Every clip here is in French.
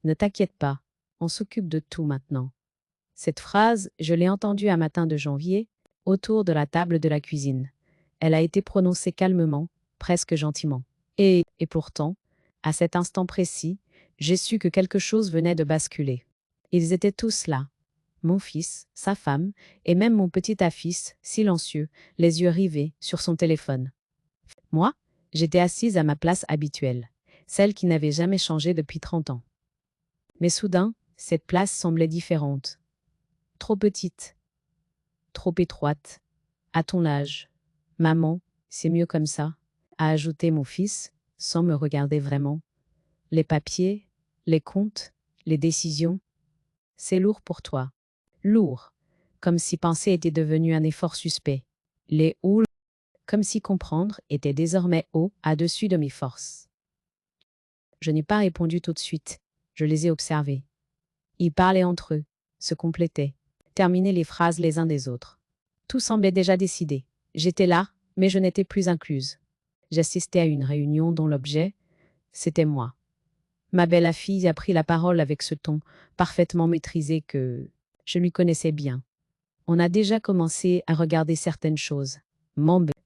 Ne t'inquiète pas, on s'occupe de tout maintenant. Cette phrase, je l'ai entendue un matin de janvier, autour de la table de la cuisine. Elle a été prononcée calmement, presque gentiment. Et pourtant, à cet instant précis, j'ai su que quelque chose venait de basculer. Ils étaient tous là. Mon fils, sa femme, et même mon petit-fils, silencieux, les yeux rivés sur son téléphone. Moi, j'étais assise à ma place habituelle, celle qui n'avait jamais changé depuis 30 ans. Mais soudain, cette place semblait différente. Trop petite, trop étroite. À ton âge. Maman, c'est mieux comme ça, a ajouté mon fils, sans me regarder vraiment. Les papiers, les comptes, les décisions, c'est lourd pour toi. Lourd, comme si penser était devenu un effort suspect. Les ou, comme si comprendre était désormais au-dessus de mes forces. Je n'ai pas répondu tout de suite, je les ai observés. Ils parlaient entre eux, se complétaient, terminaient les phrases les uns des autres. Tout semblait déjà décidé. J'étais là, mais je n'étais plus incluse. J'assistais à une réunion dont l'objet, c'était moi. Ma belle-fille a pris la parole avec ce ton parfaitement maîtrisé que je lui connaissais bien. On a déjà commencé à regarder certaines choses.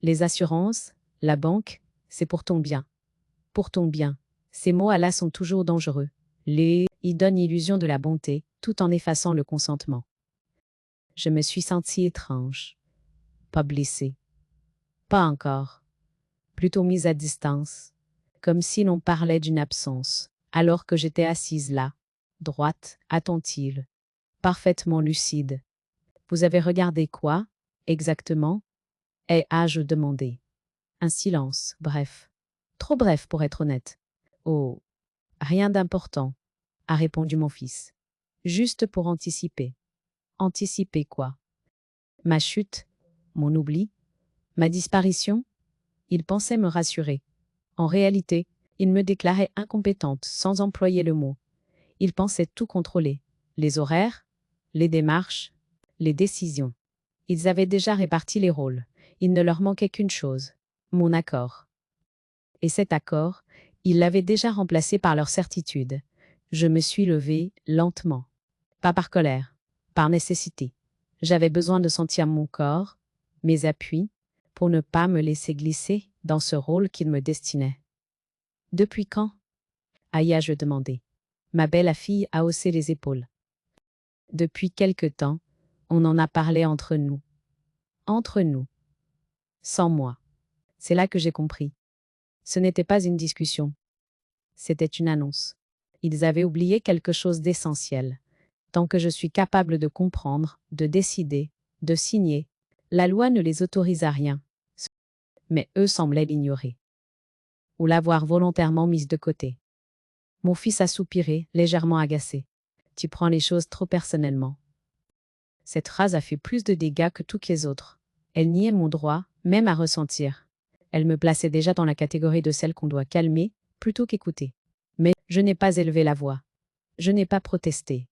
Les assurances, la banque, c'est pour ton bien. Pour ton bien. Ces mots-là sont toujours dangereux. Ils donnent l'illusion de la bonté, tout en effaçant le consentement. Je me suis sentie étrange. Pas blessée. Pas encore. Plutôt mise à distance. Comme si l'on parlait d'une absence, alors que j'étais assise là, droite, attentive, parfaitement lucide. Vous avez regardé quoi, exactement? Ai-je demandé. Un silence, bref. Trop bref pour être honnête. Oh, rien d'important, a répondu mon fils. Juste pour anticiper. Anticiper quoi? Ma chute? Mon oubli? Ma disparition? Il pensait me rassurer. En réalité, il me déclarait incompétente sans employer le mot. Il pensait tout contrôler. Les horaires, les démarches, les décisions. Ils avaient déjà réparti les rôles. Il ne leur manquait qu'une chose, mon accord. Et cet accord, ils l'avaient déjà remplacé par leur certitude. Je me suis levée lentement. Pas par colère, par nécessité. J'avais besoin de sentir mon corps, mes appuis, pour ne pas me laisser glisser dans ce rôle qu'il me destinait. Depuis quand? Ai-je demandé. Ma belle-fille a haussé les épaules. Depuis quelque temps, on en a parlé entre nous. Entre nous. Sans moi. C'est là que j'ai compris. Ce n'était pas une discussion. C'était une annonce. Ils avaient oublié quelque chose d'essentiel. Tant que je suis capable de comprendre, de décider, de signer, la loi ne les autorise à rien. Mais eux semblaient l'ignorer. Ou l'avoir volontairement mise de côté. Mon fils a soupiré, légèrement agacé. Tu prends les choses trop personnellement. Cette phrase a fait plus de dégâts que toutes les autres. Elle niait mon droit, même à ressentir. Elle me plaçait déjà dans la catégorie de celle qu'on doit calmer, plutôt qu'écouter. Mais je n'ai pas élevé la voix. Je n'ai pas protesté.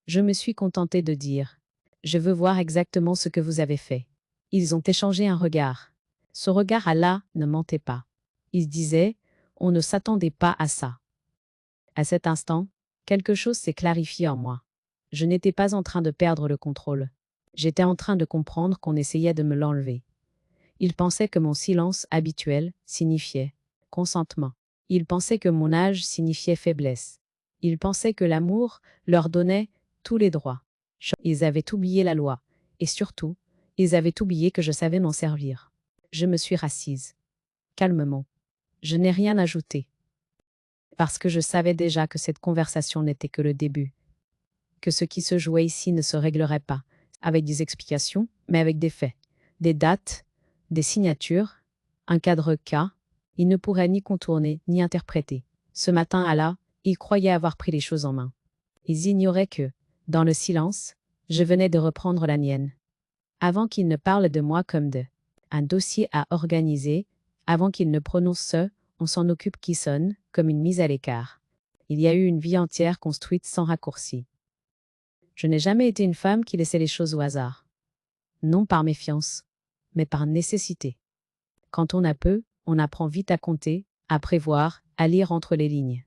Je me suis contentée de dire « Je veux voir exactement ce que vous avez fait ». Ils ont échangé un regard. Ce regard-là ne mentait pas. Ils disaient « On ne s'attendait pas à ça ». À cet instant, quelque chose s'est clarifié en moi. Je n'étais pas en train de perdre le contrôle. J'étais en train de comprendre qu'on essayait de me l'enlever. Ils pensaient que mon silence habituel signifiait consentement. Ils pensaient que mon âge signifiait faiblesse. Ils pensaient que l'amour leur donnait tous les droits. Ils avaient oublié la loi. Et surtout, ils avaient oublié que je savais m'en servir. Je me suis rassise. Calmement. Je n'ai rien ajouté. Parce que je savais déjà que cette conversation n'était que le début. Que ce qui se jouait ici ne se réglerait pas avec des explications, mais avec des faits. Des dates, des signatures, un cadre cas. Ils ne pourraient ni contourner, ni interpréter. Ce matin-là, ils croyaient avoir pris les choses en main. Ils ignoraient que, dans le silence, je venais de reprendre la mienne. Avant qu'ils ne parlent de moi comme de un dossier à organiser, avant qu'ils ne prononcent ce, on s'en occupe qui sonne, comme une mise à l'écart. Il y a eu une vie entière construite sans raccourci. Je n'ai jamais été une femme qui laissait les choses au hasard. Non par méfiance, mais par nécessité. Quand on a peu, on apprend vite à compter, à prévoir, à lire entre les lignes.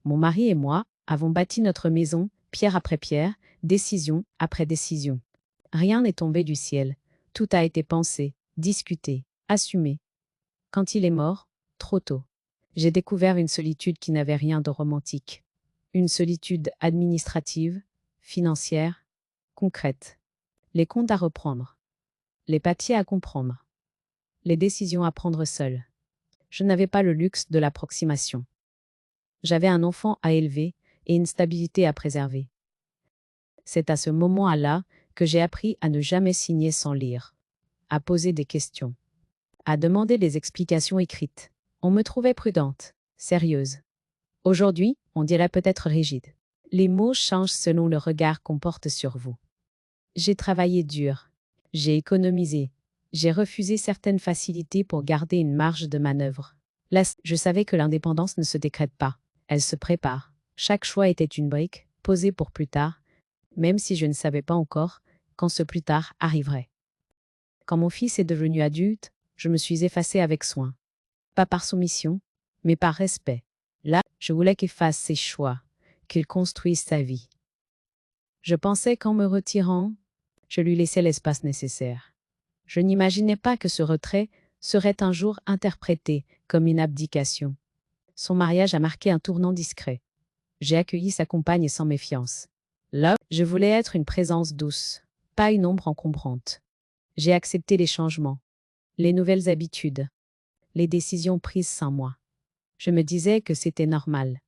Mon mari et moi avons bâti notre maison, pierre après pierre, décision après décision. Rien n'est tombé du ciel. Tout a été pensé, discuté, assumé. Quand il est mort, trop tôt, j'ai découvert une solitude qui n'avait rien de romantique. Une solitude administrative, financière, concrète. Les comptes à reprendre. Les papiers à comprendre. Les décisions à prendre seules. Je n'avais pas le luxe de l'approximation. J'avais un enfant à élever et une stabilité à préserver. C'est à ce moment-là que j'ai appris à ne jamais signer sans lire, à poser des questions, à demander des explications écrites. On me trouvait prudente, sérieuse. Aujourd'hui, on dirait peut-être rigide. Les mots changent selon le regard qu'on porte sur vous. J'ai travaillé dur. J'ai économisé. J'ai refusé certaines facilités pour garder une marge de manœuvre. Là, je savais que l'indépendance ne se décrète pas. Elle se prépare. Chaque choix était une brique, posée pour plus tard, même si je ne savais pas encore quand ce plus tard arriverait. Quand mon fils est devenu adulte, je me suis effacée avec soin. Pas par soumission, mais par respect. Là, je voulais qu'il fasse ses choix, qu'il construise sa vie. Je pensais qu'en me retirant, je lui laissais l'espace nécessaire. Je n'imaginais pas que ce retrait serait un jour interprété comme une abdication. Son mariage a marqué un tournant discret. J'ai accueilli sa compagne sans méfiance. Là, je voulais être une présence douce, pas une ombre encombrante. J'ai accepté les changements, les nouvelles habitudes, les décisions prises sans moi. Je me disais que c'était normal,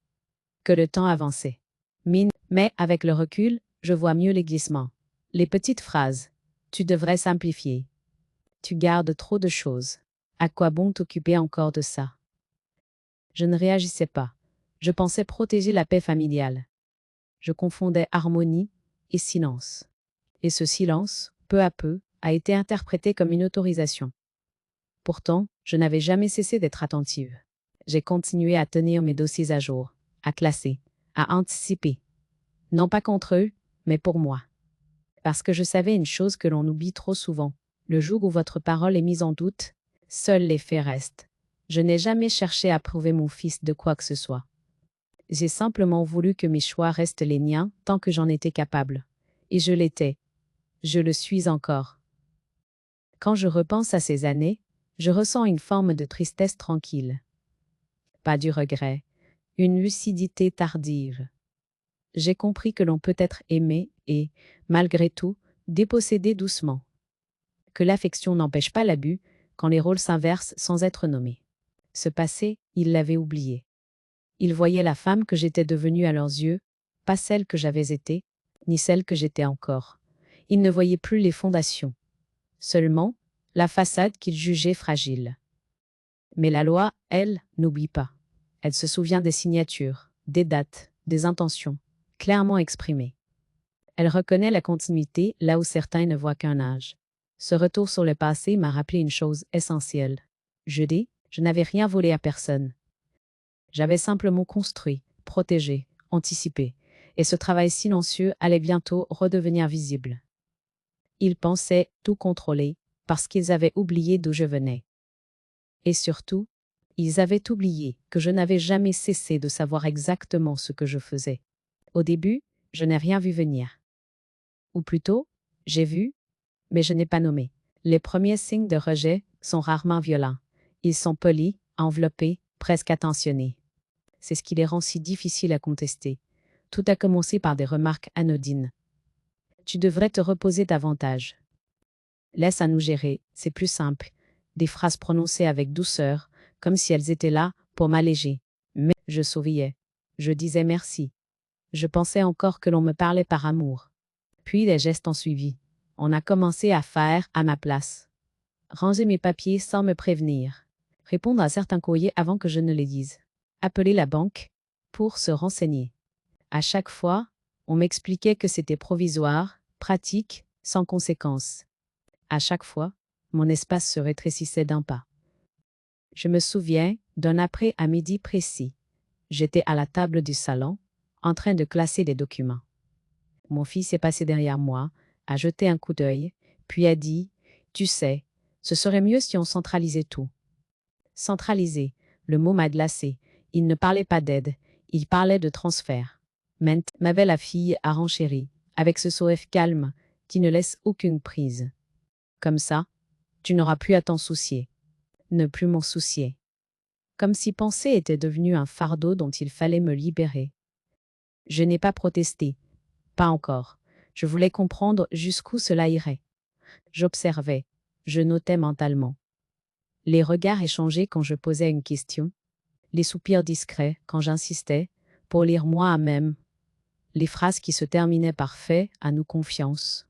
que le temps avançait. Mais avec le recul, je vois mieux les glissements. Les petites phrases. Tu devrais simplifier. Tu gardes trop de choses. À quoi bon t'occuper encore de ça? Je ne réagissais pas. Je pensais protéger la paix familiale. Je confondais harmonie et silence. Et ce silence, peu à peu, a été interprété comme une autorisation. Pourtant, je n'avais jamais cessé d'être attentive. J'ai continué à tenir mes dossiers à jour, à classer, à anticiper. Non pas contre eux, mais pour moi. Parce que je savais une chose que l'on oublie trop souvent. Le jour où votre parole est mise en doute, seuls les faits restent. Je n'ai jamais cherché à prouver mon fils de quoi que ce soit. J'ai simplement voulu que mes choix restent les miens tant que j'en étais capable. Et je l'étais. Je le suis encore. Quand je repense à ces années, je ressens une forme de tristesse tranquille. Pas du regret, une lucidité tardive. J'ai compris que l'on peut être aimé et, malgré tout, dépossédé doucement. Que l'affection n'empêche pas l'abus quand les rôles s'inversent sans être nommés. Ce passé, ils l'avaient oublié. Ils voyaient la femme que j'étais devenue à leurs yeux, pas celle que j'avais été, ni celle que j'étais encore. Ils ne voyaient plus les fondations. Seulement, la façade qu'ils jugeaient fragile. Mais la loi, elle, n'oublie pas. Elle se souvient des signatures, des dates, des intentions, clairement exprimées. Elle reconnaît la continuité là où certains ne voient qu'un âge. Ce retour sur le passé m'a rappelé une chose essentielle. Je n'avais rien volé à personne. J'avais simplement construit, protégé, anticipé, et ce travail silencieux allait bientôt redevenir visible. Ils pensaient tout contrôler, parce qu'ils avaient oublié d'où je venais. Et surtout, ils avaient oublié que je n'avais jamais cessé de savoir exactement ce que je faisais. Au début, je n'ai rien vu venir. Ou plutôt, j'ai vu, mais je n'ai pas nommé. Les premiers signes de rejet sont rarement violents. Ils sont polis, enveloppés, presque attentionnés. C'est ce qui les rend si difficiles à contester. Tout a commencé par des remarques anodines. Tu devrais te reposer davantage. Laisse à nous gérer, c'est plus simple. Des phrases prononcées avec douceur, comme si elles étaient là pour m'alléger. Mais je souriais. Je disais merci. Je pensais encore que l'on me parlait par amour. Puis les gestes ont suivi. On a commencé à faire à ma place. Ranger mes papiers sans me prévenir. Répondre à certains courriers avant que je ne les dise. Appeler la banque pour se renseigner. À chaque fois, on m'expliquait que c'était provisoire, pratique, sans conséquence. À chaque fois, mon espace se rétrécissait d'un pas. Je me souviens d'un après à midi précis. J'étais à la table du salon, en train de classer des documents. Mon fils est passé derrière moi, a jeté un coup d'œil, puis a dit « Tu sais, ce serait mieux si on centralisait tout. » Centraliser, le mot m'a glacé. Il ne parlait pas d'aide, il parlait de transfert. Ment, ma belle fille a renchéri, avec ce sourire calme qui ne laisse aucune prise. Comme ça, tu n'auras plus à t'en soucier. Ne plus m'en soucier. Comme si penser était devenu un fardeau dont il fallait me libérer. Je n'ai pas protesté. Pas encore. Je voulais comprendre jusqu'où cela irait. J'observais. Je notais mentalement. Les regards échangés quand je posais une question. Les soupirs discrets quand j'insistais, pour lire moi-même. Les phrases qui se terminaient par fait à nous confiance.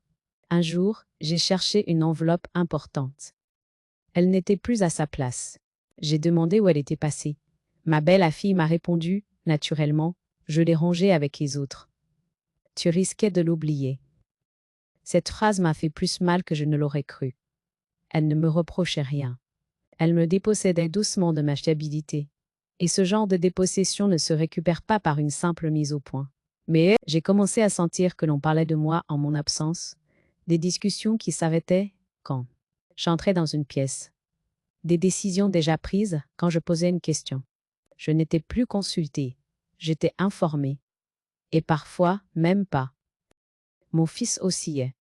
Un jour, j'ai cherché une enveloppe importante. Elle n'était plus à sa place. J'ai demandé où elle était passée. Ma belle fille m'a répondu, naturellement, je l'ai rangée avec les autres. Tu risquais de l'oublier. Cette phrase m'a fait plus mal que je ne l'aurais cru. Elle ne me reprochait rien. Elle me dépossédait doucement de ma fiabilité. Et ce genre de dépossession ne se récupère pas par une simple mise au point. Mais j'ai commencé à sentir que l'on parlait de moi en mon absence, des discussions qui s'arrêtaient quand j'entrais dans une pièce, des décisions déjà prises quand je posais une question. Je n'étais plus consultée, j'étais informée. Et parfois, même pas. Mon fils oscillait.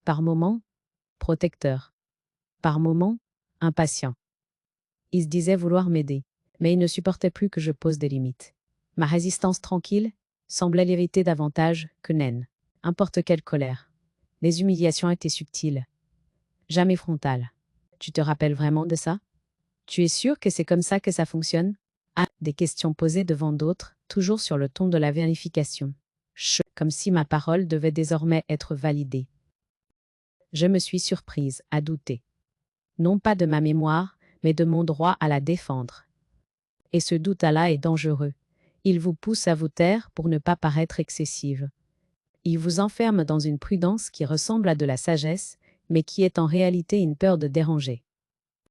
Par moments, protecteur. Par moments, impatient. Il se disait vouloir m'aider, mais il ne supportait plus que je pose des limites. Ma résistance tranquille semblait l'irriter davantage que n'importe quelle colère. Les humiliations étaient subtiles, jamais frontales. Tu te rappelles vraiment de ça? Tu es sûr que c'est comme ça que ça fonctionne? Ah, des questions posées devant d'autres, toujours sur le ton de la vérification. Comme si ma parole devait désormais être validée. Je me suis surprise à douter. Non pas de ma mémoire, mais de mon droit à la défendre. Et ce doute-là est dangereux. Il vous pousse à vous taire pour ne pas paraître excessive. Il vous enferme dans une prudence qui ressemble à de la sagesse, mais qui est en réalité une peur de déranger.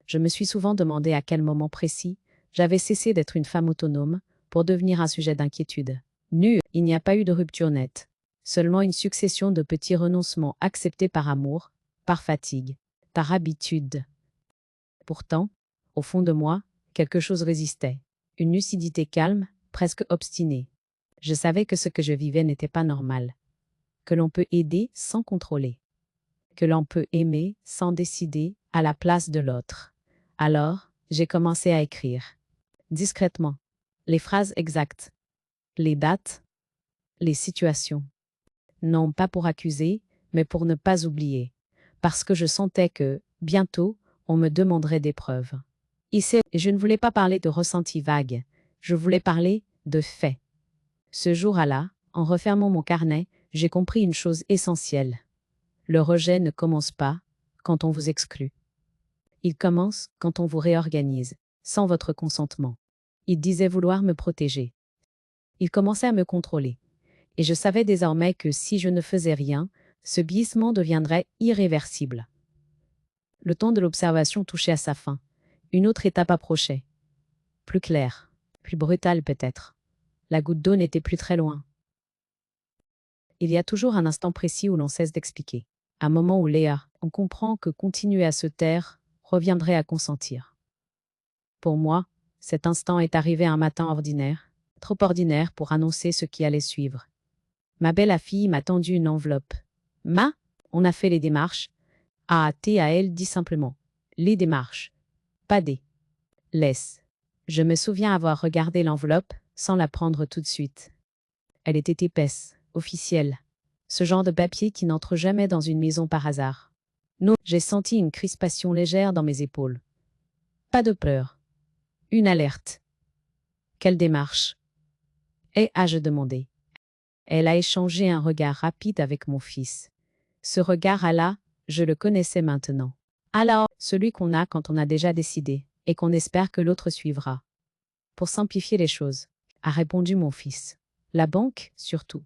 Je me suis souvent demandé à quel moment précis j'avais cessé d'être une femme autonome pour devenir un sujet d'inquiétude. Il n'y a pas eu de rupture nette, seulement une succession de petits renoncements acceptés par amour, par fatigue, par habitude. Pourtant, au fond de moi, quelque chose résistait, une lucidité calme, presque obstinée. Je savais que ce que je vivais n'était pas normal, que l'on peut aider sans contrôler, que l'on peut aimer sans décider à la place de l'autre. Alors, j'ai commencé à écrire, discrètement, les phrases exactes, les dates, les situations. Non pas pour accuser, mais pour ne pas oublier, parce que je sentais que, bientôt, on me demanderait des preuves. Ici, je ne voulais pas parler de ressentis vagues, je voulais parler de faits. Ce jour-là, en refermant mon carnet, j'ai compris une chose essentielle. Le rejet ne commence pas quand on vous exclut. Il commence quand on vous réorganise, sans votre consentement. Il disait vouloir me protéger. Il commençait à me contrôler. Et je savais désormais que si je ne faisais rien, ce glissement deviendrait irréversible. Le temps de l'observation touchait à sa fin. Une autre étape approchait. Plus claire, plus brutale peut-être. La goutte d'eau n'était plus très loin. Il y a toujours un instant précis où l'on cesse d'expliquer. Un moment où Léa, on comprend que continuer à se taire reviendrait à consentir. Pour moi, cet instant est arrivé un matin ordinaire, trop ordinaire pour annoncer ce qui allait suivre. Ma belle fille m'a tendu une enveloppe. On a fait les démarches. A-T-A-L dit simplement. Les démarches. Pas des. Laisse. Je me souviens avoir regardé l'enveloppe, sans la prendre tout de suite. Elle était épaisse, officielle. Ce genre de papier qui n'entre jamais dans une maison par hasard. Non, j'ai senti une crispation légère dans mes épaules. Pas de peur. Une alerte. Quelle démarche? Ai-je demandé. Elle a échangé un regard rapide avec mon fils. Ce regard-là, je le connaissais maintenant. Alors, celui qu'on a quand on a déjà décidé, et qu'on espère que l'autre suivra. Pour simplifier les choses, a répondu mon fils. La banque, surtout.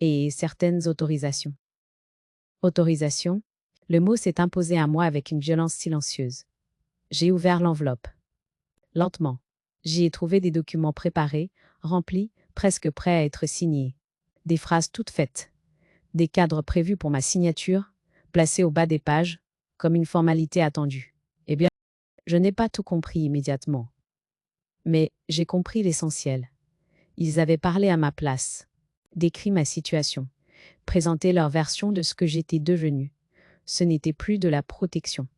Et certaines autorisations. Autorisation, le mot s'est imposé à moi avec une violence silencieuse. J'ai ouvert l'enveloppe. Lentement. J'y ai trouvé des documents préparés, remplis, presque prêts à être signés. Des phrases toutes faites. Des cadres prévus pour ma signature, placés au bas des pages, comme une formalité attendue. Eh bien, je n'ai pas tout compris immédiatement. Mais j'ai compris l'essentiel. Ils avaient parlé à ma place. décrit ma situation, présenté leur version de ce que j'étais devenue. Ce n'était plus de la protection.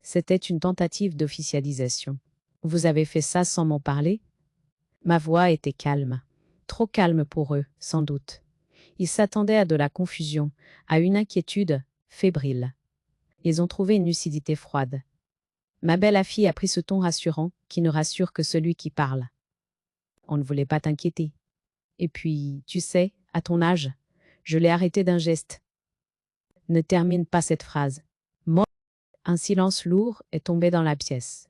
C'était une tentative d'officialisation. Vous avez fait ça sans m'en parler? Ma voix était calme. Trop calme pour eux, sans doute. Ils s'attendaient à de la confusion, à une inquiétude fébrile. Ils ont trouvé une lucidité froide. Ma belle fille a pris ce ton rassurant qui ne rassure que celui qui parle. On ne voulait pas t'inquiéter. Et puis, tu sais, à ton âge, je l'ai arrêté d'un geste. Ne termine pas cette phrase. Moi, un silence lourd est tombé dans la pièce.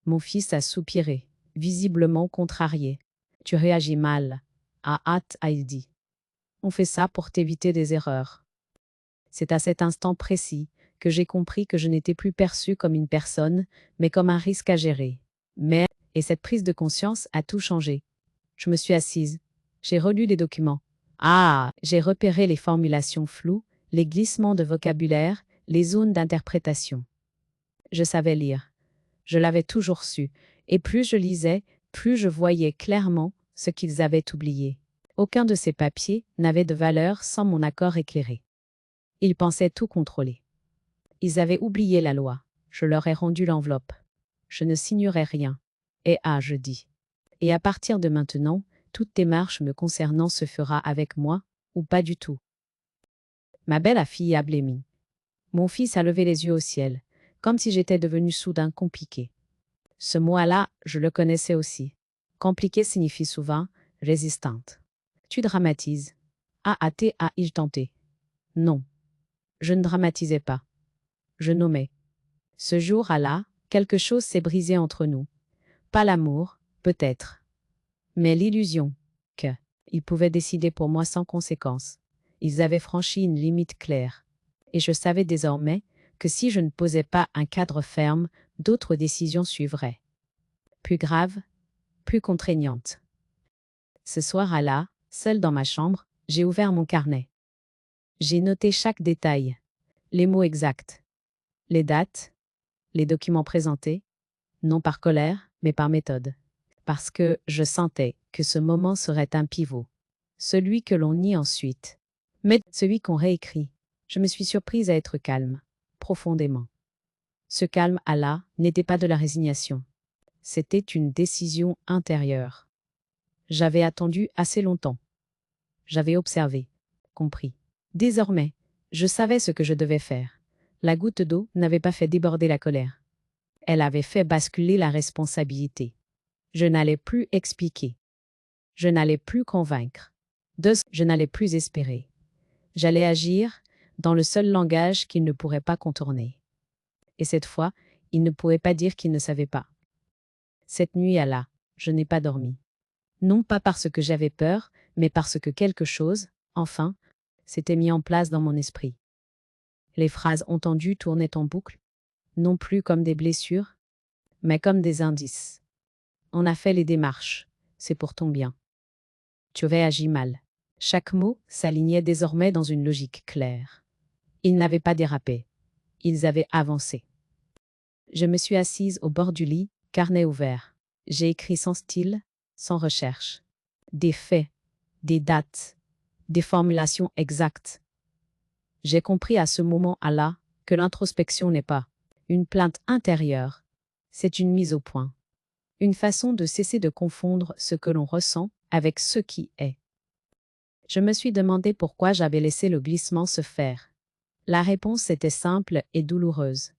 Mon fils a soupiré, visiblement contrarié. Tu réagis mal, a hâte a dit. On fait ça pour t'éviter des erreurs. C'est à cet instant précis que j'ai compris que je n'étais plus perçue comme une personne, mais comme un risque à gérer. Et cette prise de conscience a tout changé. Je me suis assise. J'ai relu les documents. Ah, j'ai repéré les formulations floues, les glissements de vocabulaire, les zones d'interprétation. Je savais lire. Je l'avais toujours su, et plus je lisais, plus je voyais clairement ce qu'ils avaient oublié. Aucun de ces papiers n'avait de valeur sans mon accord éclairé. Ils pensaient tout contrôler. Ils avaient oublié la loi. Je leur ai rendu l'enveloppe. Je ne signerai rien. Et je dis. Et à partir de maintenant, toute démarche me concernant se fera avec moi, ou pas du tout. Ma belle fille a blêmi. Mon fils a levé les yeux au ciel, comme si j'étais devenue soudain compliquée. Ce mot-là, je le connaissais aussi. Compliqué signifie souvent résistante. Tu dramatises. A-A-T-A-I tenté. Non. Je ne dramatisais pas. Je nommais. Ce jour-là, quelque chose s'est brisé entre nous. Pas l'amour, peut-être. Mais l'illusion que ils pouvaient décider pour moi sans conséquence. Ils avaient franchi une limite claire. Et je savais désormais que si je ne posais pas un cadre ferme, d'autres décisions suivraient. Plus graves, plus contraignantes. Ce soir-là, seule dans ma chambre, j'ai ouvert mon carnet. J'ai noté chaque détail, les mots exacts, les dates, les documents présentés, non par colère, mais par méthode. Parce que je sentais que ce moment serait un pivot, celui que l'on nie ensuite, mais celui qu'on réécrit. Je me suis surprise à être calme, profondément. Ce calme là n'était pas de la résignation. C'était une décision intérieure. J'avais attendu assez longtemps. J'avais observé, compris. Désormais, je savais ce que je devais faire. La goutte d'eau n'avait pas fait déborder la colère. Elle avait fait basculer la responsabilité. Je n'allais plus expliquer. Je n'allais plus convaincre. Je n'allais plus espérer. J'allais agir dans le seul langage qu'il ne pourrait pas contourner. Et cette fois, il ne pouvait pas dire qu'il ne savait pas. Cette nuit-là, je n'ai pas dormi. Non pas parce que j'avais peur, mais parce que quelque chose, enfin, s'était mis en place dans mon esprit. Les phrases entendues tournaient en boucle, non plus comme des blessures, mais comme des indices. On a fait les démarches, c'est pour ton bien. Tu réagis mal. Chaque mot s'alignait désormais dans une logique claire. Ils n'avaient pas dérapé. Ils avaient avancé. Je me suis assise au bord du lit, carnet ouvert. J'ai écrit sans style, sans recherche. Des faits, des dates, des formulations exactes. J'ai compris à ce moment-là que l'introspection n'est pas une plainte intérieure, c'est une mise au point. Une façon de cesser de confondre ce que l'on ressent avec ce qui est. Je me suis demandé pourquoi j'avais laissé le glissement se faire. La réponse était simple et douloureuse.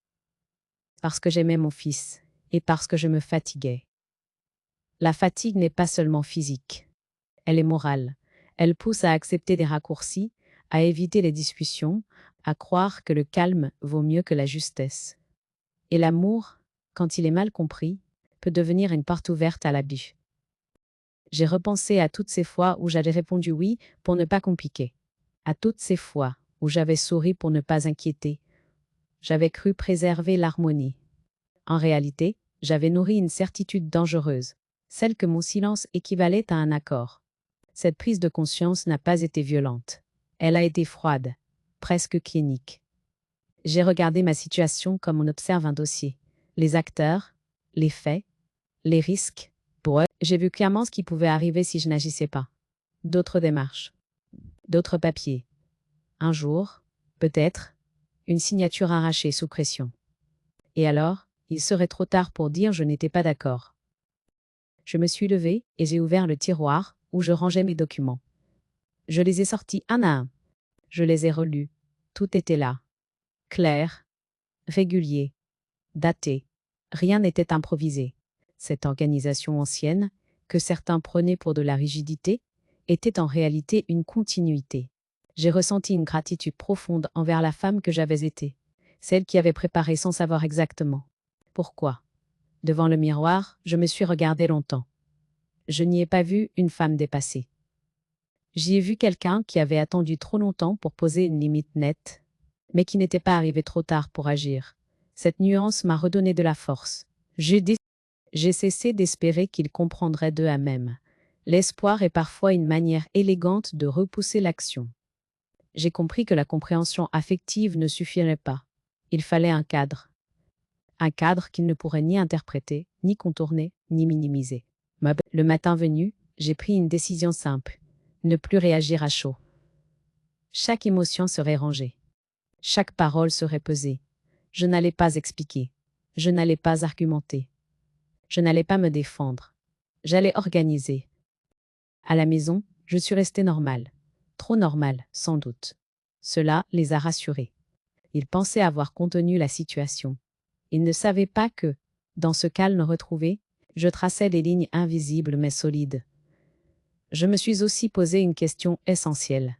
Parce que j'aimais mon fils et parce que je me fatiguais. La fatigue n'est pas seulement physique. Elle est morale. Elle pousse à accepter des raccourcis, à éviter les discussions, à croire que le calme vaut mieux que la justesse. Et l'amour, quand il est mal compris, peut devenir une porte ouverte à l'abus. J'ai repensé à toutes ces fois où j'avais répondu oui pour ne pas compliquer. À toutes ces fois où j'avais souri pour ne pas inquiéter. J'avais cru préserver l'harmonie. En réalité, j'avais nourri une certitude dangereuse, celle que mon silence équivalait à un accord. Cette prise de conscience n'a pas été violente. Elle a été froide, presque clinique. J'ai regardé ma situation comme on observe un dossier. Les acteurs, les faits, les risques. Pour eux, j'ai vu clairement ce qui pouvait arriver si je n'agissais pas. d'autres démarches, d'autres papiers. Un jour, peut-être, une signature arrachée sous pression. Et alors, il serait trop tard pour dire je n'étais pas d'accord. Je me suis levée et j'ai ouvert le tiroir où je rangeais mes documents. Je les ai sortis un à un. Je les ai relus. Tout était là. Clair, régulier, daté. Rien n'était improvisé. Cette organisation ancienne, que certains prenaient pour de la rigidité, était en réalité une continuité. J'ai ressenti une gratitude profonde envers la femme que j'avais été, celle qui avait préparé sans savoir exactement. Pourquoi? Devant le miroir, je me suis regardée longtemps. Je n'y ai pas vu une femme dépassée. J'y ai vu quelqu'un qui avait attendu trop longtemps pour poser une limite nette, mais qui n'était pas arrivé trop tard pour agir. Cette nuance m'a redonné de la force. J'ai cessé d'espérer qu'ils comprendraient d'eux à même. L'espoir est parfois une manière élégante de repousser l'action. J'ai compris que la compréhension affective ne suffirait pas. Il fallait un cadre. Un cadre qu'ils ne pourraient ni interpréter, ni contourner, ni minimiser. Le matin venu, j'ai pris une décision simple. Ne plus réagir à chaud. Chaque émotion serait rangée. Chaque parole serait pesée. Je n'allais pas expliquer. Je n'allais pas argumenter. Je n'allais pas me défendre. J'allais organiser. À la maison, je suis restée normale. Trop normale, sans doute. Cela les a rassurés. Ils pensaient avoir contenu la situation. Ils ne savaient pas que, dans ce calme retrouvé, je traçais des lignes invisibles mais solides. Je me suis aussi posé une question essentielle.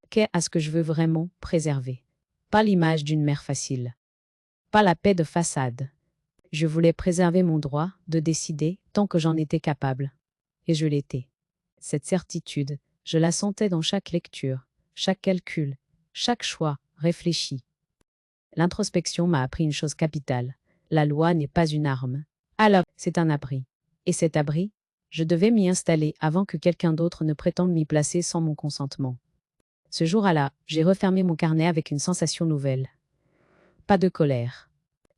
Qu'est-ce que je veux vraiment préserver? Pas l'image d'une mère facile. Pas la paix de façade. Je voulais préserver mon droit de décider tant que j'en étais capable. Et je l'étais. Cette certitude, je la sentais dans chaque lecture, chaque calcul, chaque choix réfléchi. L'introspection m'a appris une chose capitale. La loi n'est pas une arme. Alors, c'est un abri. Et cet abri, je devais m'y installer avant que quelqu'un d'autre ne prétende m'y placer sans mon consentement. Ce jour-là, j'ai refermé mon carnet avec une sensation nouvelle. Pas de colère,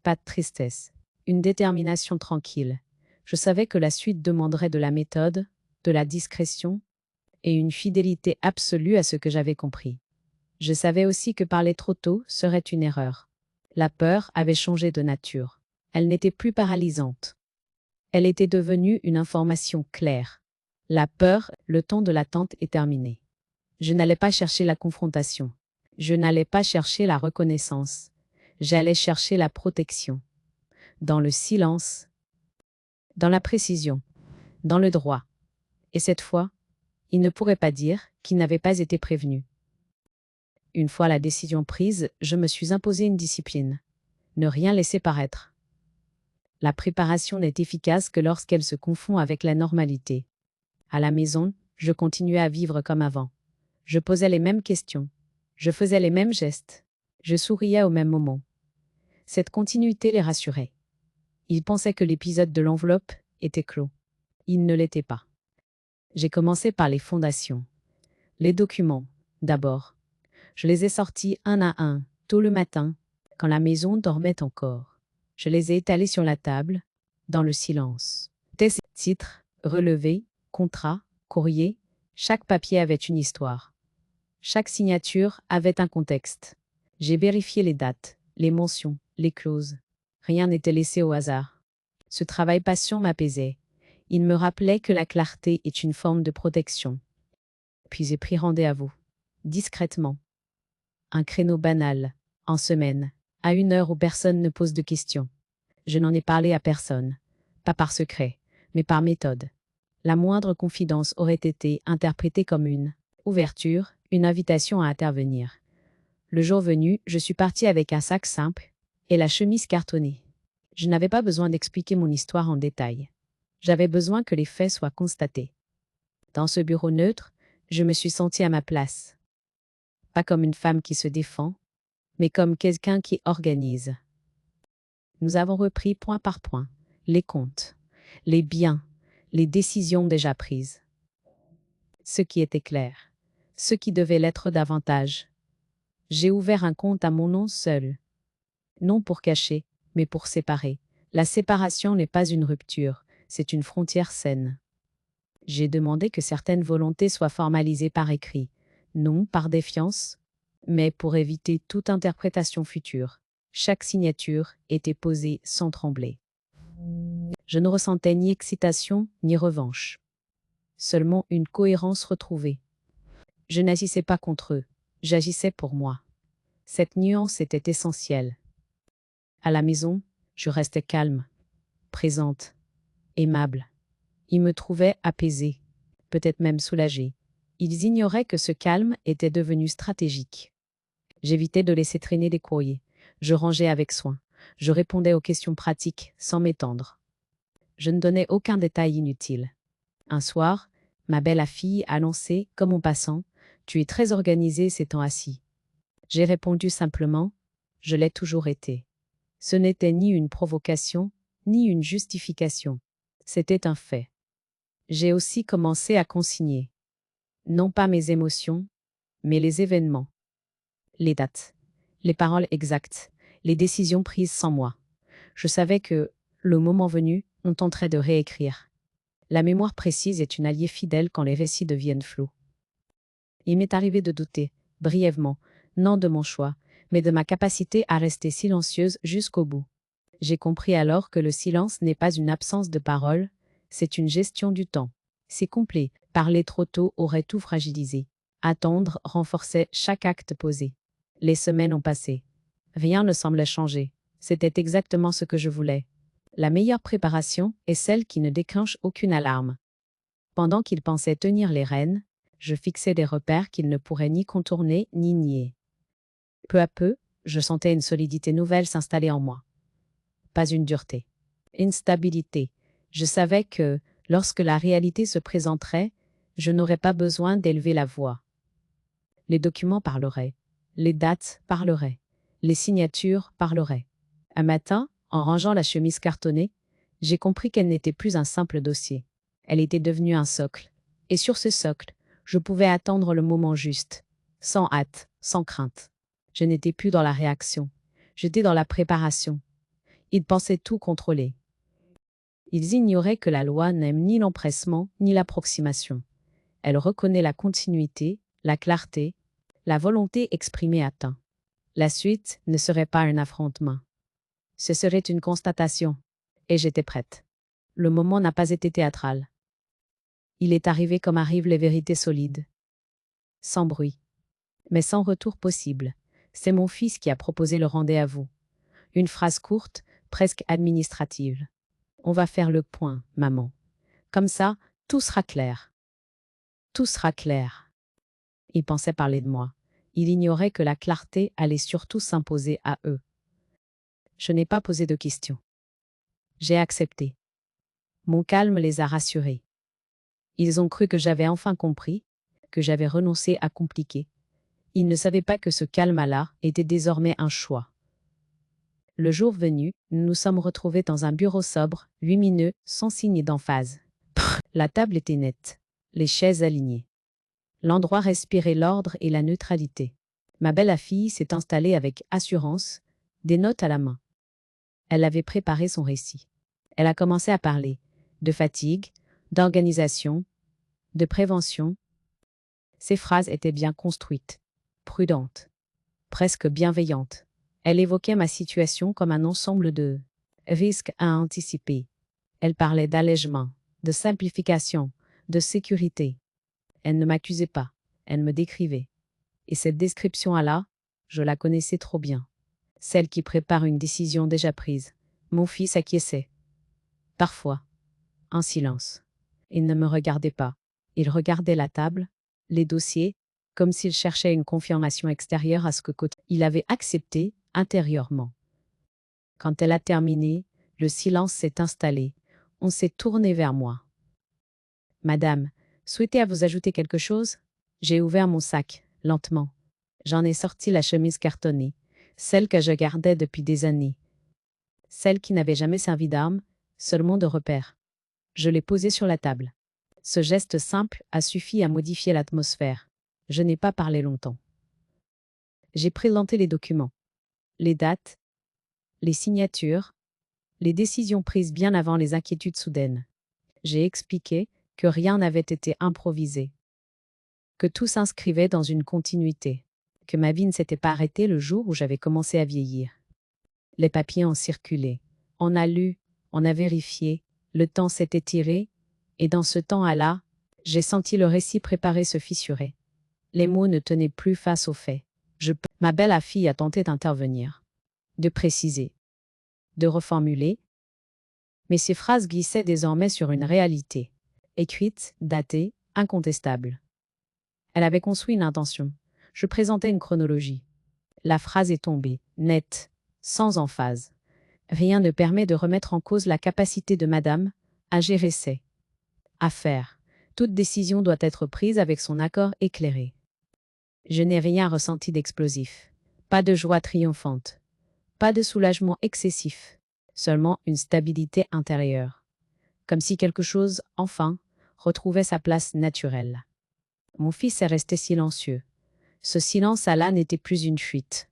pas de tristesse, une détermination tranquille. Je savais que la suite demanderait de la méthode, de la discrétion et une fidélité absolue à ce que j'avais compris. Je savais aussi que parler trop tôt serait une erreur. La peur avait changé de nature. Elle n'était plus paralysante. Elle était devenue une information claire. La peur, le temps de l'attente est terminé. Je n'allais pas chercher la confrontation. Je n'allais pas chercher la reconnaissance. J'allais chercher la protection. Dans le silence, dans la précision, dans le droit. Et cette fois, il ne pourrait pas dire qu'il n'avait pas été prévenu. Une fois la décision prise, je me suis imposé une discipline. Ne rien laisser paraître. La préparation n'est efficace que lorsqu'elle se confond avec la normalité. À la maison, je continuais à vivre comme avant. Je posais les mêmes questions. Je faisais les mêmes gestes. Je souriais au même moment. Cette continuité les rassurait. Ils pensaient que l'épisode de l'enveloppe était clos. Il ne l'était pas. J'ai commencé par les fondations. Les documents, d'abord. Je les ai sortis un à un, tôt le matin, quand la maison dormait encore. Je les ai étalés sur la table, dans le silence. Titres, relevés, contrats, courriers, chaque papier avait une histoire. Chaque signature avait un contexte. J'ai vérifié les dates, les mentions, les clauses. Rien n'était laissé au hasard. Ce travail patient m'apaisait. Il me rappelait que la clarté est une forme de protection. Puis j'ai pris rendez-vous, discrètement. Un créneau banal, en semaine, à une heure où personne ne pose de questions. Je n'en ai parlé à personne, pas par secret, mais par méthode. La moindre confidence aurait été interprétée comme une ouverture, une invitation à intervenir. Le jour venu, je suis partie avec un sac simple et la chemise cartonnée. Je n'avais pas besoin d'expliquer mon histoire en détail. J'avais besoin que les faits soient constatés. Dans ce bureau neutre, je me suis sentie à ma place. Pas comme une femme qui se défend, mais comme quelqu'un qui organise. Nous avons repris point par point les comptes, les biens, les décisions déjà prises. Ce qui était clair, ce qui devait l'être davantage. J'ai ouvert un compte à mon nom seul. Non pour cacher, mais pour séparer. La séparation n'est pas une rupture, c'est une frontière saine. J'ai demandé que certaines volontés soient formalisées par écrit, non par défiance, mais pour éviter toute interprétation future. Chaque signature était posée sans trembler. Je ne ressentais ni excitation ni revanche, seulement une cohérence retrouvée. Je n'agissais pas contre eux, j'agissais pour moi. Cette nuance était essentielle. À la maison, je restais calme, présente, aimable. Ils me trouvaient apaisée, peut-être même soulagée. Ils ignoraient que ce calme était devenu stratégique. J'évitais de laisser traîner des courriers. Je rangeais avec soin. Je répondais aux questions pratiques sans m'étendre. Je ne donnais aucun détail inutile. Un soir, ma belle-fille a lancé, comme en passant, « Tu es très organisée ces temps assis ». J'ai répondu simplement, « Je l'ai toujours été ». Ce n'était ni une provocation, ni une justification. C'était un fait. J'ai aussi commencé à consigner, non pas mes émotions, mais les événements, les dates, les paroles exactes, les décisions prises sans moi. Je savais que, le moment venu, on tenterait de réécrire. La mémoire précise est une alliée fidèle quand les récits deviennent flous. Il m'est arrivé de douter, brièvement, non de mon choix, mais de ma capacité à rester silencieuse jusqu'au bout. J'ai compris alors que le silence n'est pas une absence de parole, c'est une gestion du temps. C'est complet, parler trop tôt aurait tout fragilisé. Attendre renforçait chaque acte posé. Les semaines ont passé. Rien ne semblait changer. C'était exactement ce que je voulais. La meilleure préparation est celle qui ne déclenche aucune alarme. Pendant qu'il pensait tenir les rênes, je fixais des repères qu'il ne pourrait ni contourner ni nier. Peu à peu, je sentais une solidité nouvelle s'installer en moi. Pas une dureté. Une stabilité. Je savais que, lorsque la réalité se présenterait, je n'aurais pas besoin d'élever la voix. Les documents parleraient. Les dates parleraient. Les signatures parleraient. Un matin, en rangeant la chemise cartonnée, j'ai compris qu'elle n'était plus un simple dossier. Elle était devenue un socle. Et sur ce socle, je pouvais attendre le moment juste, sans hâte, sans crainte. Je n'étais plus dans la réaction. J'étais dans la préparation. Ils pensaient tout contrôler. Ils ignoraient que la loi n'aime ni l'empressement ni l'approximation. Elle reconnaît la continuité, la clarté, la volonté exprimée à temps. La suite ne serait pas un affrontement. Ce serait une constatation. Et j'étais prête. Le moment n'a pas été théâtral. Il est arrivé comme arrivent les vérités solides. Sans bruit. Mais sans retour possible. C'est mon fils qui a proposé le rendez-vous. Une phrase courte, presque administrative. On va faire le point, maman. Comme ça, tout sera clair. Tout sera clair. Il pensait parler de moi. Il ignorait que la clarté allait surtout s'imposer à eux. Je n'ai pas posé de questions. J'ai accepté. Mon calme les a rassurés. Ils ont cru que j'avais enfin compris, que j'avais renoncé à compliquer. Ils ne savaient pas que ce calme-là était désormais un choix. Le jour venu, nous nous sommes retrouvés dans un bureau sobre, lumineux, sans signe d'emphase. La table était nette, les chaises alignées. L'endroit respirait l'ordre et la neutralité. Ma belle-fille s'est installée avec assurance, des notes à la main. Elle avait préparé son récit. Elle a commencé à parler de fatigue, d'organisation, de prévention. Ses phrases étaient bien construites, prudentes, presque bienveillantes. Elle évoquait ma situation comme un ensemble de risques à anticiper. Elle parlait d'allègement, de simplification, de sécurité. Elle ne m'accusait pas, elle me décrivait. Et cette description-là, je la connaissais trop bien. Celle qui prépare une décision déjà prise. Mon fils acquiesçait. Parfois, en silence. Il ne me regardait pas. Il regardait la table, les dossiers, comme s'il cherchait une confirmation extérieure à ce que il avait accepté intérieurement. Quand elle a terminé, le silence s'est installé. On s'est tourné vers moi. Madame, souhaitez-vous ajouter quelque chose? J'ai ouvert mon sac, lentement. J'en ai sorti la chemise cartonnée, celle que je gardais depuis des années. Celle qui n'avait jamais servi d'arme, seulement de repère. Je l'ai posée sur la table. Ce geste simple a suffi à modifier l'atmosphère. Je n'ai pas parlé longtemps. J'ai présenté les documents, les dates, les signatures, les décisions prises bien avant les inquiétudes soudaines. J'ai expliqué que rien n'avait été improvisé, que tout s'inscrivait dans une continuité, que ma vie ne s'était pas arrêtée le jour où j'avais commencé à vieillir. Les papiers ont circulé, on a lu, on a vérifié, le temps s'est étiré, et dans ce temps-là, j'ai senti le récit préparé se fissurer. Les mots ne tenaient plus face aux faits. Ma belle fille a tenté d'intervenir, de préciser, de reformuler, mais ces phrases glissaient désormais sur une réalité, écrite, datée, incontestable. Elle avait construit une intention. Je présentais une chronologie. La phrase est tombée, nette, sans emphase. Rien ne permet de remettre en cause la capacité de madame à gérer ses affaires. Toute décision doit être prise avec son accord éclairé. Je n'ai rien ressenti d'explosif. Pas de joie triomphante. Pas de soulagement excessif. Seulement une stabilité intérieure. Comme si quelque chose, enfin, retrouvait sa place naturelle. Mon fils est resté silencieux. Ce silence-là n'était plus une fuite.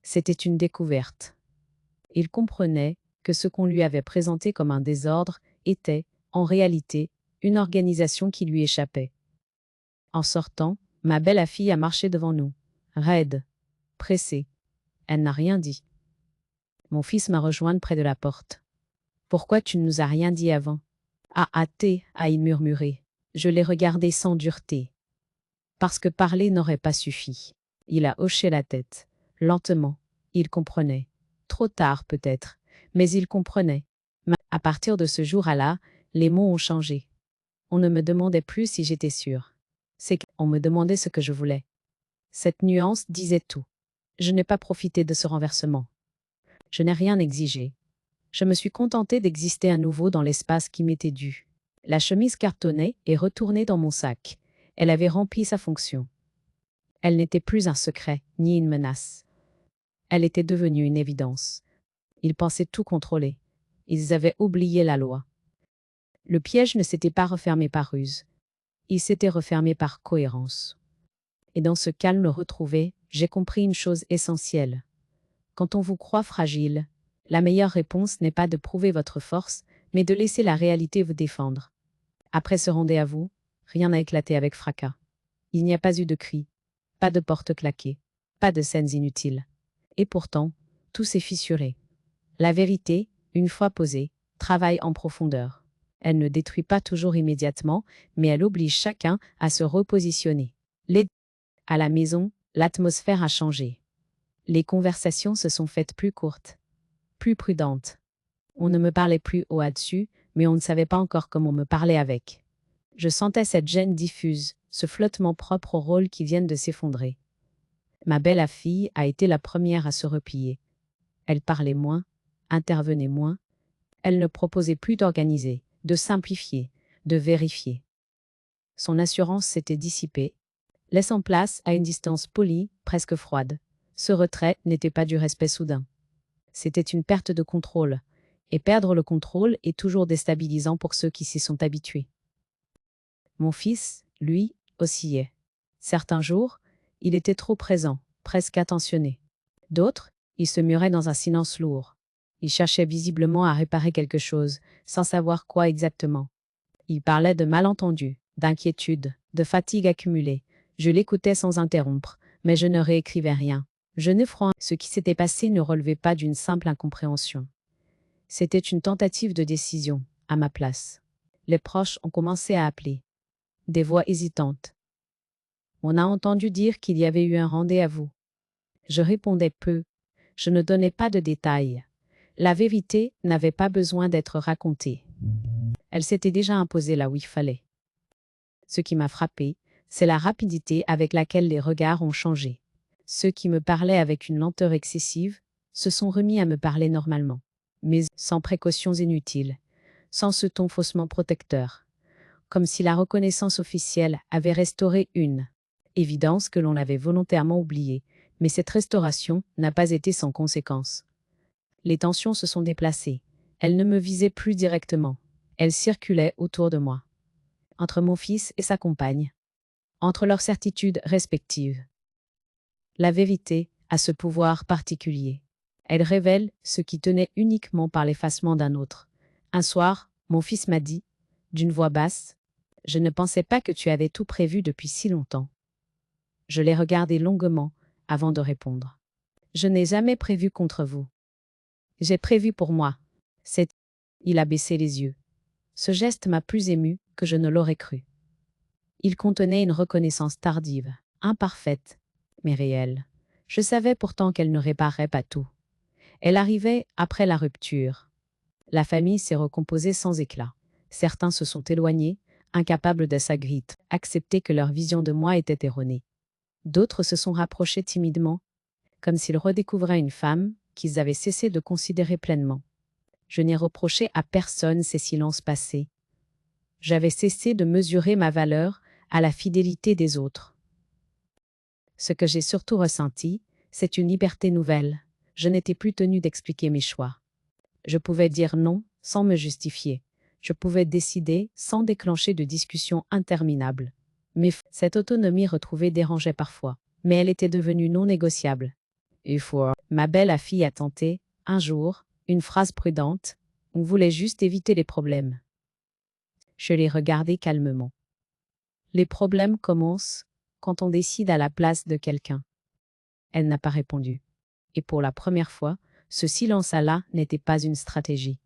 C'était une découverte. Il comprenait que ce qu'on lui avait présenté comme un désordre était, en réalité, une organisation qui lui échappait. En sortant, ma belle fille a marché devant nous, raide, pressée. Elle n'a rien dit. Mon fils m'a rejointe près de la porte. « Pourquoi tu ne nous as rien dit avant ?»« Ah, a-il murmuré. Je l'ai regardé sans dureté. Parce que parler n'aurait pas suffi. Il a hoché la tête. Lentement, il comprenait. Trop tard peut-être, mais il comprenait. À partir de ce jour-là, les mots ont changé. On ne me demandait plus si j'étais sûre. C'est qu'on me demandait ce que je voulais. Cette nuance disait tout. Je n'ai pas profité de ce renversement. Je n'ai rien exigé. Je me suis contentée d'exister à nouveau dans l'espace qui m'était dû. La chemise cartonnée est retournée dans mon sac. Elle avait rempli sa fonction. Elle n'était plus un secret, ni une menace. Elle était devenue une évidence. Ils pensaient tout contrôler. Ils avaient oublié la loi. Le piège ne s'était pas refermé par ruse. Il s'était refermé par cohérence. Et dans ce calme retrouvé, j'ai compris une chose essentielle. Quand on vous croit fragile, la meilleure réponse n'est pas de prouver votre force, mais de laisser la réalité vous défendre. Après ce rendez-vous, rien n'a éclaté avec fracas. Il n'y a pas eu de cris, pas de portes claquées, pas de scènes inutiles. Et pourtant, tout s'est fissuré. La vérité, une fois posée, travaille en profondeur. Elle ne détruit pas toujours immédiatement, mais elle oblige chacun à se repositionner. À la maison, l'atmosphère a changé. Les conversations se sont faites plus courtes, plus prudentes. On ne me parlait plus haut là-dessus, mais on ne savait pas encore comment me parler avec. Je sentais cette gêne diffuse, ce flottement propre aux rôles qui viennent de s'effondrer. Ma belle fille a été la première à se replier. Elle parlait moins, intervenait moins. Elle ne proposait plus d'organiser, de simplifier, de vérifier. Son assurance s'était dissipée, laissant place à une distance polie, presque froide. Ce retrait n'était pas du respect soudain. C'était une perte de contrôle, et perdre le contrôle est toujours déstabilisant pour ceux qui s'y sont habitués. Mon fils, lui, oscillait. Certains jours, il était trop présent, presque attentionné. D'autres, il se murait dans un silence lourd. Il cherchait visiblement à réparer quelque chose, sans savoir quoi exactement. Il parlait de malentendus, d'inquiétudes, de fatigue accumulée. Je l'écoutais sans interrompre, mais je ne réécrivais rien. Ce qui s'était passé ne relevait pas d'une simple incompréhension. C'était une tentative de décision, à ma place. Les proches ont commencé à appeler. Des voix hésitantes. On a entendu dire qu'il y avait eu un rendez-vous. Je répondais peu. Je ne donnais pas de détails. La vérité n'avait pas besoin d'être racontée. Elle s'était déjà imposée là où il fallait. Ce qui m'a frappé, c'est la rapidité avec laquelle les regards ont changé. Ceux qui me parlaient avec une lenteur excessive se sont remis à me parler normalement, mais sans précautions inutiles, sans ce ton faussement protecteur, comme si la reconnaissance officielle avait restauré une évidence que l'on avait volontairement oubliée, mais cette restauration n'a pas été sans conséquence. Les tensions se sont déplacées. Elles ne me visaient plus directement. Elles circulaient autour de moi. Entre mon fils et sa compagne. Entre leurs certitudes respectives. La vérité a ce pouvoir particulier. Elle révèle ce qui tenait uniquement par l'effacement d'un autre. Un soir, mon fils m'a dit, d'une voix basse, Je ne pensais pas que tu avais tout prévu depuis si longtemps. Je l'ai regardé longuement avant de répondre. Je n'ai jamais prévu contre vous. J'ai prévu pour moi. C'est... Il a baissé les yeux. Ce geste m'a plus ému que je ne l'aurais cru. Il contenait une reconnaissance tardive, imparfaite, mais réelle. Je savais pourtant qu'elle ne réparerait pas tout. Elle arrivait après la rupture. La famille s'est recomposée sans éclat. Certains se sont éloignés, incapables de accepter que leur vision de moi était erronée. D'autres se sont rapprochés timidement, comme s'ils redécouvraient une femme qu'ils avaient cessé de considérer pleinement. Je n'ai reproché à personne ces silences passés. J'avais cessé de mesurer ma valeur à la fidélité des autres. Ce que j'ai surtout ressenti, c'est une liberté nouvelle. Je n'étais plus tenue d'expliquer mes choix. Je pouvais dire non sans me justifier. Je pouvais décider sans déclencher de discussions interminables. Mais cette autonomie retrouvée dérangeait parfois. Mais elle était devenue non négociable. Ma belle fille a tenté, un jour, une phrase prudente. On voulait juste éviter les problèmes. Je l'ai regardée calmement. Les problèmes commencent quand on décide à la place de quelqu'un. Elle n'a pas répondu. Et pour la première fois, ce silence-là n'était pas une stratégie.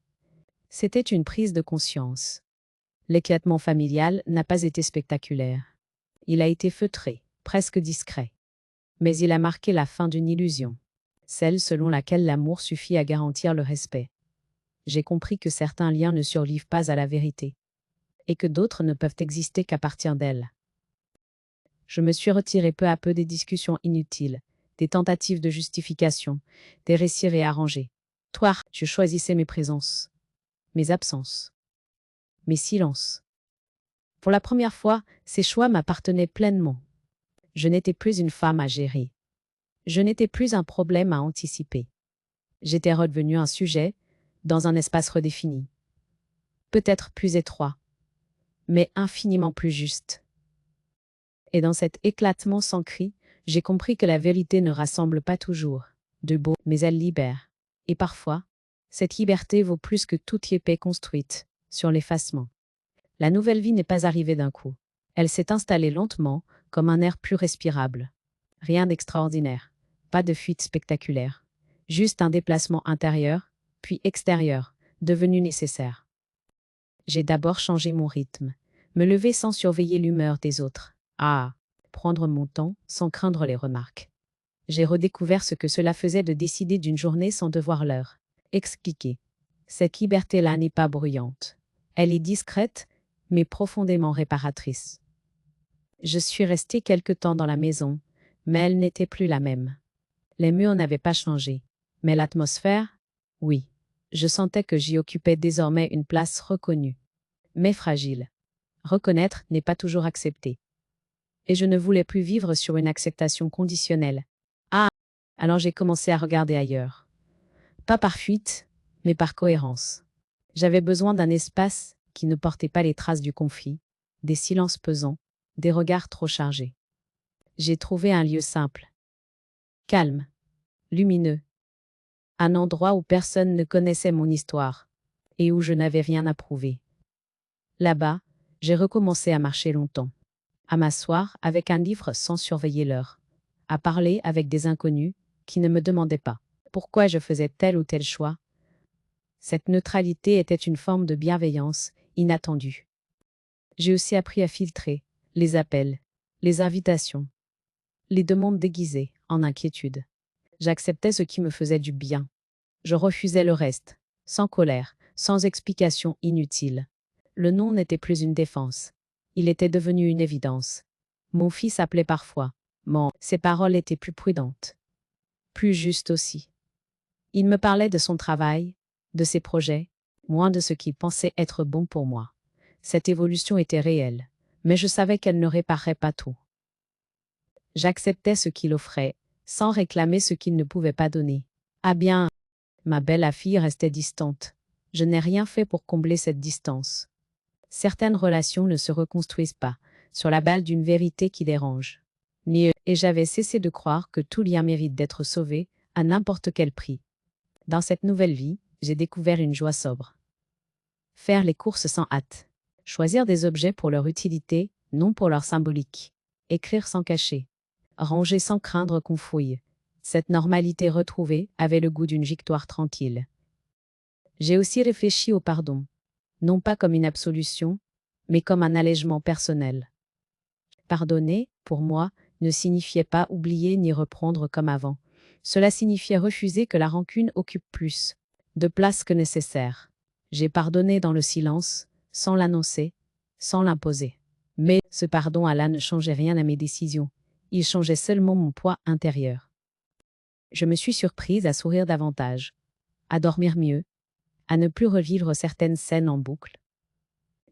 C'était une prise de conscience. L'éclatement familial n'a pas été spectaculaire. Il a été feutré, presque discret. Mais il a marqué la fin d'une illusion, celle selon laquelle l'amour suffit à garantir le respect. J'ai compris que certains liens ne survivent pas à la vérité, et que d'autres ne peuvent exister qu'à partir d'elle. Je me suis retiré peu à peu des discussions inutiles, des tentatives de justification, des récits réarrangés. Toi, tu choisissais mes présences, mes absences, mes silences. Pour la première fois, ces choix m'appartenaient pleinement. Je n'étais plus une femme à gérer. Je n'étais plus un problème à anticiper. J'étais redevenu un sujet, dans un espace redéfini. Peut-être plus étroit, mais infiniment plus juste. Et dans cet éclatement sans cri, j'ai compris que la vérité ne rassemble pas toujours de beau, mais elle libère. Et parfois, cette liberté vaut plus que toute épée construite sur l'effacement. La nouvelle vie n'est pas arrivée d'un coup. Elle s'est installée lentement, comme un air plus respirable. Rien d'extraordinaire, pas de fuite spectaculaire. Juste un déplacement intérieur, puis extérieur, devenu nécessaire. J'ai d'abord changé mon rythme, me lever sans surveiller l'humeur des autres. Prendre mon temps sans craindre les remarques. J'ai redécouvert ce que cela faisait de décider d'une journée sans devoir l'heure. Expliquer. Cette liberté-là n'est pas bruyante. Elle est discrète, mais profondément réparatrice. Je suis restée quelque temps dans la maison, mais elle n'était plus la même. Les murs n'avaient pas changé, mais l'atmosphère, oui. Je sentais que j'y occupais désormais une place reconnue, mais fragile. Reconnaître n'est pas toujours accepter. Et je ne voulais plus vivre sur une acceptation conditionnelle. Alors j'ai commencé à regarder ailleurs. Pas par fuite, mais par cohérence. J'avais besoin d'un espace qui ne portait pas les traces du conflit, des silences pesants, des regards trop chargés. J'ai trouvé un lieu simple, calme, lumineux, un endroit où personne ne connaissait mon histoire et où je n'avais rien à prouver. Là-bas, j'ai recommencé à marcher longtemps, à m'asseoir avec un livre sans surveiller l'heure, à parler avec des inconnus qui ne me demandaient pas pourquoi je faisais tel ou tel choix. Cette neutralité était une forme de bienveillance inattendue. J'ai aussi appris à filtrer les appels, les invitations, les demandes déguisées en inquiétude. J'acceptais ce qui me faisait du bien. Je refusais le reste, sans colère, sans explication inutile. Le non n'était plus une défense. Il était devenu une évidence. Mon fils appelait parfois. Ses paroles étaient plus prudentes. Plus justes aussi. Il me parlait de son travail, de ses projets, moins de ce qu'il pensait être bon pour moi. Cette évolution était réelle, mais je savais qu'elle ne réparerait pas tout. J'acceptais ce qu'il offrait, sans réclamer ce qu'il ne pouvait pas donner. Ma belle fille restait distante. Je n'ai rien fait pour combler cette distance. Certaines relations ne se reconstruisent pas, sur la balle d'une vérité qui dérange. Et j'avais cessé de croire que tout lien mérite d'être sauvé, à n'importe quel prix. Dans cette nouvelle vie, j'ai découvert une joie sobre. Faire les courses sans hâte. Choisir des objets pour leur utilité, non pour leur symbolique. Écrire sans cacher. Ranger sans craindre qu'on fouille. Cette normalité retrouvée avait le goût d'une victoire tranquille. J'ai aussi réfléchi au pardon, non pas comme une absolution, mais comme un allègement personnel. Pardonner, pour moi, ne signifiait pas oublier ni reprendre comme avant. Cela signifiait refuser que la rancune occupe plus de place que nécessaire. J'ai pardonné dans le silence, sans l'annoncer, sans l'imposer. Mais ce pardon ne changeait rien à mes décisions. Il changeait seulement mon poids intérieur. Je me suis surprise à sourire davantage, à dormir mieux, à ne plus revivre certaines scènes en boucle.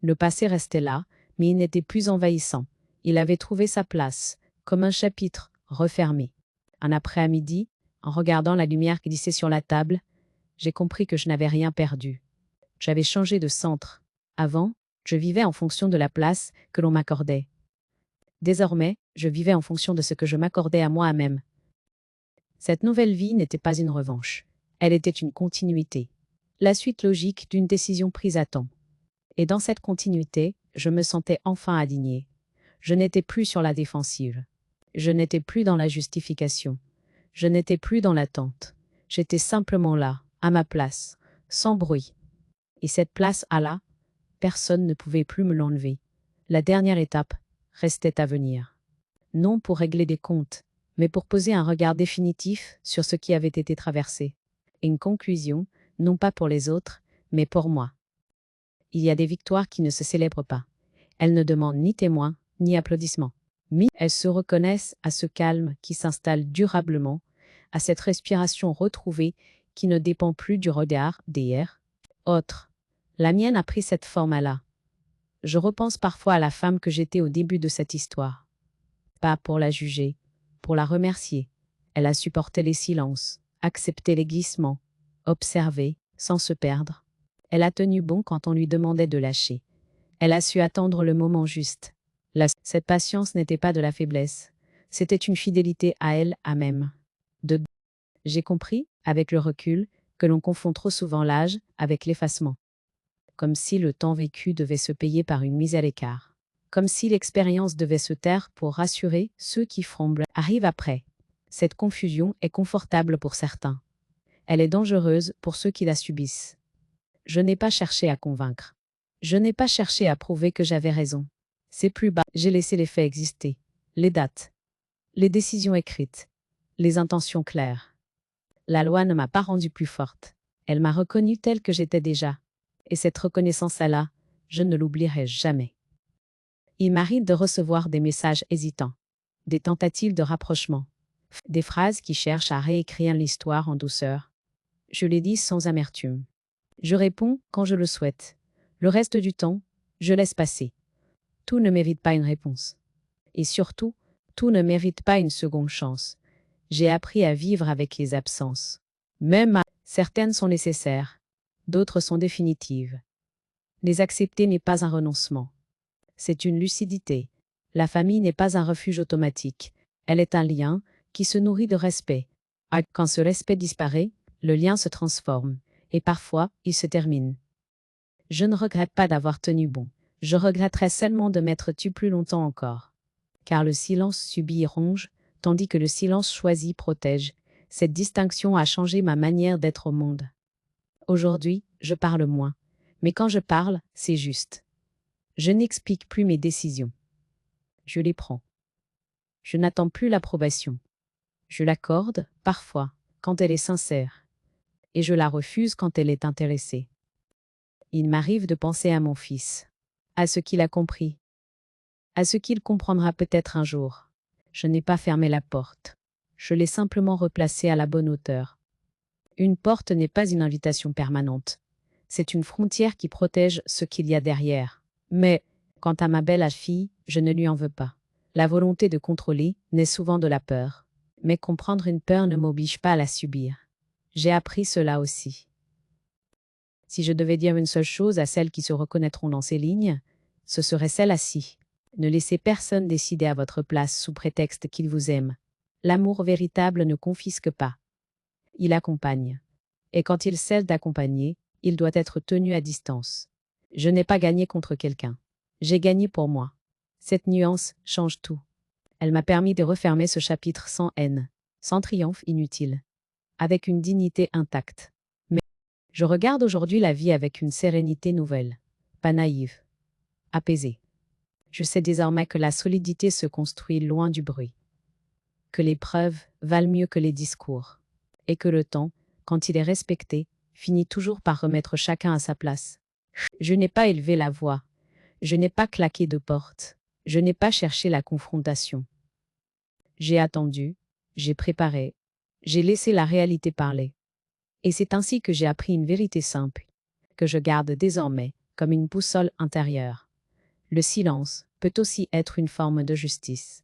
Le passé restait là, mais il n'était plus envahissant. Il avait trouvé sa place, comme un chapitre refermé. Un après-midi, en regardant la lumière glisser sur la table, j'ai compris que je n'avais rien perdu. J'avais changé de centre. Avant, je vivais en fonction de la place que l'on m'accordait. Désormais, je vivais en fonction de ce que je m'accordais à moi-même. Cette nouvelle vie n'était pas une revanche. Elle était une continuité. La suite logique d'une décision prise à temps. Et dans cette continuité, je me sentais enfin alignée. Je n'étais plus sur la défensive. Je n'étais plus dans la justification. Je n'étais plus dans l'attente. J'étais simplement là, à ma place, sans bruit. Et cette place là, personne ne pouvait plus me l'enlever. La dernière étape restait à venir. Non pour régler des comptes, mais pour poser un regard définitif sur ce qui avait été traversé. Et une conclusion, non pas pour les autres, mais pour moi. Il y a des victoires qui ne se célèbrent pas. Elles ne demandent ni témoins, ni applaudissements. Mais elles se reconnaissent à ce calme qui s'installe durablement, à cette respiration retrouvée qui ne dépend plus du regard d'hier. Autre. La mienne a pris cette forme-là. Je repense parfois à la femme que j'étais au début de cette histoire. Pas pour la juger, pour la remercier. Elle a supporté les silences, accepté les glissements, observé, sans se perdre. Elle a tenu bon quand on lui demandait de lâcher. Elle a su attendre le moment juste. Cette patience n'était pas de la faiblesse. C'était une fidélité à elle-même. J'ai compris, avec le recul, que l'on confond trop souvent l'âge avec l'effacement. Comme si le temps vécu devait se payer par une mise à l'écart. Comme si l'expérience devait se taire pour rassurer ceux qui fromblent arrivent après. Cette confusion est confortable pour certains. Elle est dangereuse pour ceux qui la subissent. Je n'ai pas cherché à convaincre. Je n'ai pas cherché à prouver que j'avais raison. C'est plus bas, j'ai laissé les faits exister. Les dates. Les décisions écrites. Les intentions claires. La loi ne m'a pas rendue plus forte. Elle m'a reconnue telle que j'étais déjà. Et cette reconnaissance-là, je ne l'oublierai jamais. Il m'arrive de recevoir des messages hésitants, des tentatives de rapprochement, des phrases qui cherchent à réécrire l'histoire en douceur. Je les dis sans amertume. Je réponds quand je le souhaite. Le reste du temps, je laisse passer. Tout ne mérite pas une réponse. Et surtout, tout ne mérite pas une seconde chance. J'ai appris à vivre avec les absences. Certaines sont nécessaires, d'autres sont définitives. Les accepter n'est pas un renoncement. C'est une lucidité. La famille n'est pas un refuge automatique. Elle est un lien qui se nourrit de respect. Quand ce respect disparaît, le lien se transforme. Et parfois, il se termine. Je ne regrette pas d'avoir tenu bon. Je regretterais seulement de m'être tue plus longtemps encore. Car le silence subit ronge, tandis que le silence choisi protège. Cette distinction a changé ma manière d'être au monde. Aujourd'hui, je parle moins. Mais quand je parle, c'est juste. Je n'explique plus mes décisions. Je les prends. Je n'attends plus l'approbation. Je l'accorde, parfois, quand elle est sincère. Et je la refuse quand elle est intéressée. Il m'arrive de penser à mon fils, à ce qu'il a compris, à ce qu'il comprendra peut-être un jour. Je n'ai pas fermé la porte. Je l'ai simplement replacée à la bonne hauteur. Une porte n'est pas une invitation permanente. C'est une frontière qui protège ce qu'il y a derrière. Mais, quant à ma belle fille, je ne lui en veux pas. La volonté de contrôler naît souvent de la peur. Mais comprendre une peur ne m'oblige pas à la subir. J'ai appris cela aussi. Si je devais dire une seule chose à celles qui se reconnaîtront dans ces lignes, ce serait celle-ci. Ne laissez personne décider à votre place sous prétexte qu'il vous aime. L'amour véritable ne confisque pas. Il accompagne. Et quand il cesse d'accompagner, il doit être tenu à distance. Je n'ai pas gagné contre quelqu'un. J'ai gagné pour moi. Cette nuance change tout. Elle m'a permis de refermer ce chapitre sans haine, sans triomphe inutile, avec une dignité intacte. Mais je regarde aujourd'hui la vie avec une sérénité nouvelle, pas naïve, apaisée. Je sais désormais que la solidité se construit loin du bruit, que les preuves valent mieux que les discours, et que le temps, quand il est respecté, finit toujours par remettre chacun à sa place. Je n'ai pas élevé la voix, je n'ai pas claqué de porte, je n'ai pas cherché la confrontation. J'ai attendu, j'ai préparé, j'ai laissé la réalité parler. Et c'est ainsi que j'ai appris une vérité simple, que je garde désormais comme une boussole intérieure. Le silence peut aussi être une forme de justice.